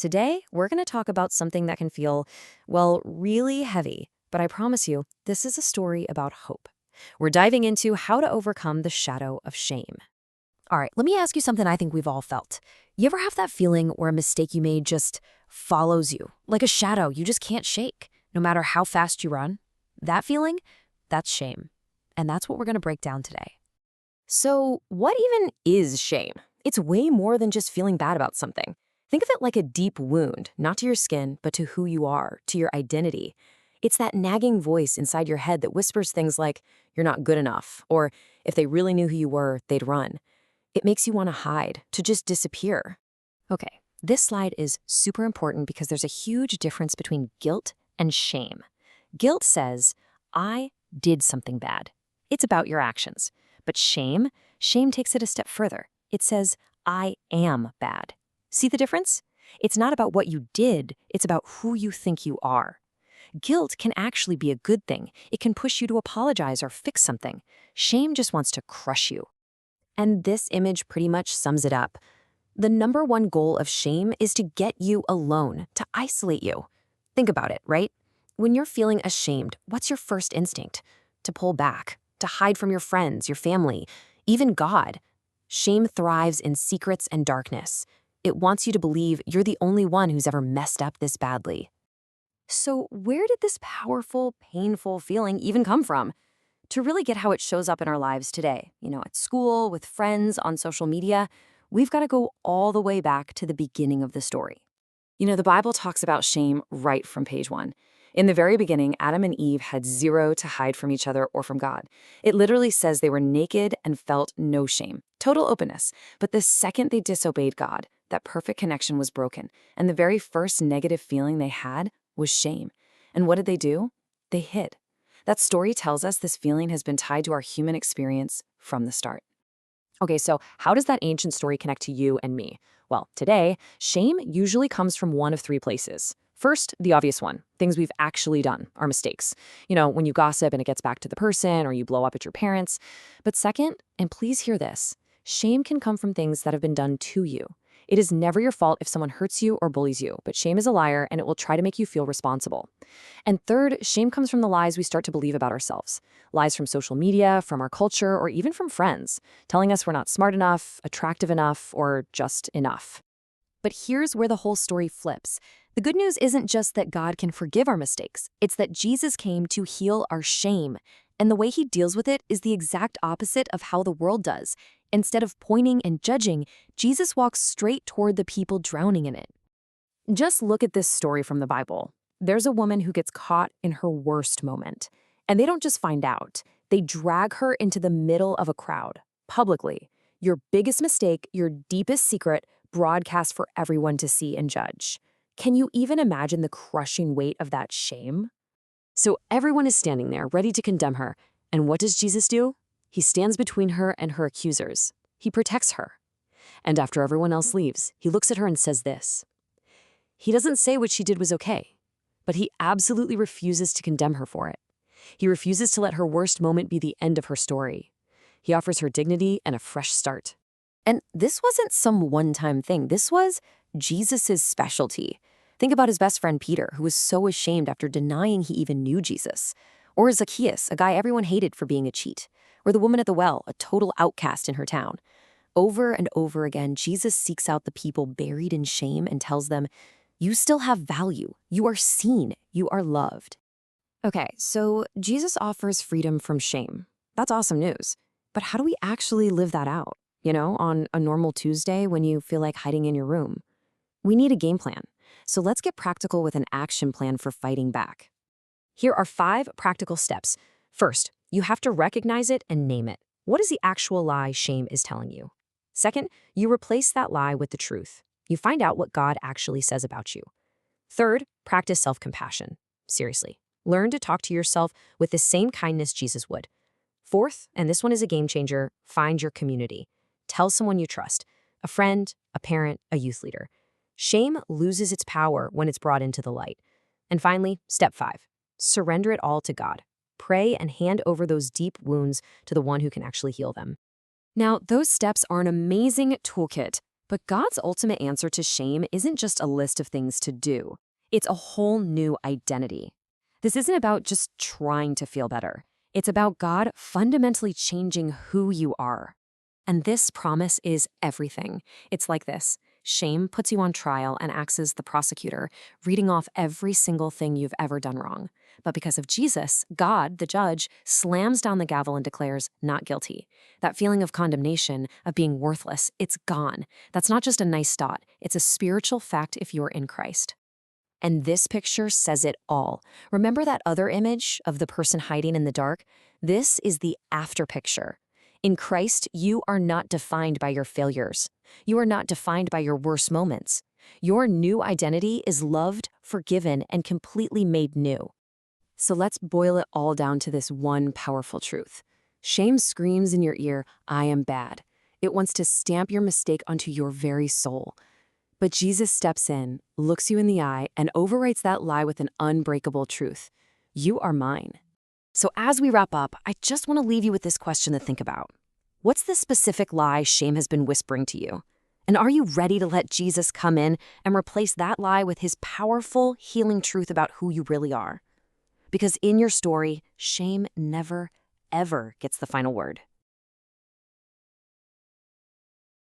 Today, we're going to talk about something that can feel, well, really heavy, but I promise you, this is a story about hope. We're diving into how to overcome the shadow of shame. All right, let me ask you something I think we've all felt. You ever have that feeling where a mistake you made just follows you, like a shadow you just can't shake, no matter how fast you run? That feeling? That's shame. And that's what we're going to break down today. So, what even is shame? It's way more than just feeling bad about something. Think of it like a deep wound, not to your skin, but to who you are, to your identity. It's that nagging voice inside your head that whispers things like, you're not good enough, or if they really knew who you were, they'd run. It makes you want to hide, to just disappear. Okay, this slide is super important because there's a huge difference between guilt and shame. Guilt says, I did something bad. It's about your actions. But shame takes it a step further. It says, I am bad. See the difference? It's not about what you did, it's about who you think you are. Guilt can actually be a good thing. It can push you to apologize or fix something. Shame just wants to crush you. And this image pretty much sums it up. The number one goal of shame is to get you alone, to isolate you. Think about it, right? When you're feeling ashamed, what's your first instinct? To pull back, to hide from your friends, your family, even God. Shame thrives in secrets and darkness. It wants you to believe you're the only one who's ever messed up this badly. So where did this powerful, painful feeling even come from? To really get how it shows up in our lives today, at school, with friends, on social media, we've got to go all the way back to the beginning of the story. The Bible talks about shame right from page 1. In the very beginning, Adam and Eve had zero to hide from each other or from God. It literally says they were naked and felt no shame, total openness. But the second they disobeyed God, that perfect connection was broken, and the very first negative feeling they had was shame. And what did they do? They hid. That story tells us this feeling has been tied to our human experience from the start. Okay, so how does that ancient story connect to you and me? Well, today, shame usually comes from one of three places. First, the obvious one, things we've actually done, our mistakes. When you gossip and it gets back to the person, or you blow up at your parents. But second, and please hear this, shame can come from things that have been done to you. It is never your fault if someone hurts you or bullies you, but shame is a liar and it will try to make you feel responsible. And third, shame comes from the lies we start to believe about ourselves. Lies from social media, from our culture, or even from friends, telling us we're not smart enough, attractive enough, or just enough. But here's where the whole story flips. The good news isn't just that God can forgive our mistakes. It's that Jesus came to heal our shame. And the way he deals with it is the exact opposite of how the world does. Instead of pointing and judging, Jesus walks straight toward the people drowning in it. Just look at this story from the Bible. There's a woman who gets caught in her worst moment. And they don't just find out. They drag her into the middle of a crowd, publicly. Your biggest mistake, your deepest secret, broadcast for everyone to see and judge. Can you even imagine the crushing weight of that shame? So everyone is standing there, ready to condemn her. And what does Jesus do? He stands between her and her accusers. He protects her. And after everyone else leaves, he looks at her and says this. He doesn't say what she did was okay, but he absolutely refuses to condemn her for it. He refuses to let her worst moment be the end of her story. He offers her dignity and a fresh start. And this wasn't some one-time thing. This was Jesus' specialty. Think about his best friend Peter, who was so ashamed after denying he even knew Jesus. Or Zacchaeus, a guy everyone hated for being a cheat. Or the woman at the well, a total outcast in her town. Over and over again, Jesus seeks out the people buried in shame and tells them, you still have value. You are seen. You are loved. Okay, so Jesus offers freedom from shame. That's awesome news. But how do we actually live that out? On a normal Tuesday when you feel like hiding in your room. We need a game plan. So let's get practical with an action plan for fighting back. Here are 5 practical steps. First, you have to recognize it and name it. What is the actual lie shame is telling you? Second, you replace that lie with the truth. You find out what God actually says about you. Third, practice self-compassion. Seriously, learn to talk to yourself with the same kindness Jesus would. Fourth, and this one is a game changer, find your community. Tell someone you trust, a friend, a parent, a youth leader. Shame loses its power when it's brought into the light. And finally, step 5, surrender it all to God. Pray and hand over those deep wounds to the one who can actually heal them. Now, those steps are an amazing toolkit, But God's ultimate answer to shame isn't just a list of things to do. It's a whole new identity. This isn't about just trying to feel better. It's about God fundamentally changing who you are. And this promise is everything. It's like this. Shame puts you on trial and acts as the prosecutor, reading off every single thing you've ever done wrong. But because of Jesus, God, the judge, slams down the gavel and declares not guilty. That feeling of condemnation, of being worthless, it's gone. That's not just a nice thought. It's a spiritual fact if you're in Christ. And this picture says it all. Remember that other image of the person hiding in the dark? This is the after picture. In Christ, you are not defined by your failures. You are not defined by your worst moments. Your new identity is loved, forgiven, and completely made new. So let's boil it all down to this one powerful truth. Shame screams in your ear, I am bad. It wants to stamp your mistake onto your very soul. But Jesus steps in, looks you in the eye, and overwrites that lie with an unbreakable truth. You are mine. So as we wrap up, I just want to leave you with this question to think about. What's the specific lie shame has been whispering to you? And are you ready to let Jesus come in and replace that lie with his powerful, healing truth about who you really are? Because in your story, shame never, ever gets the final word.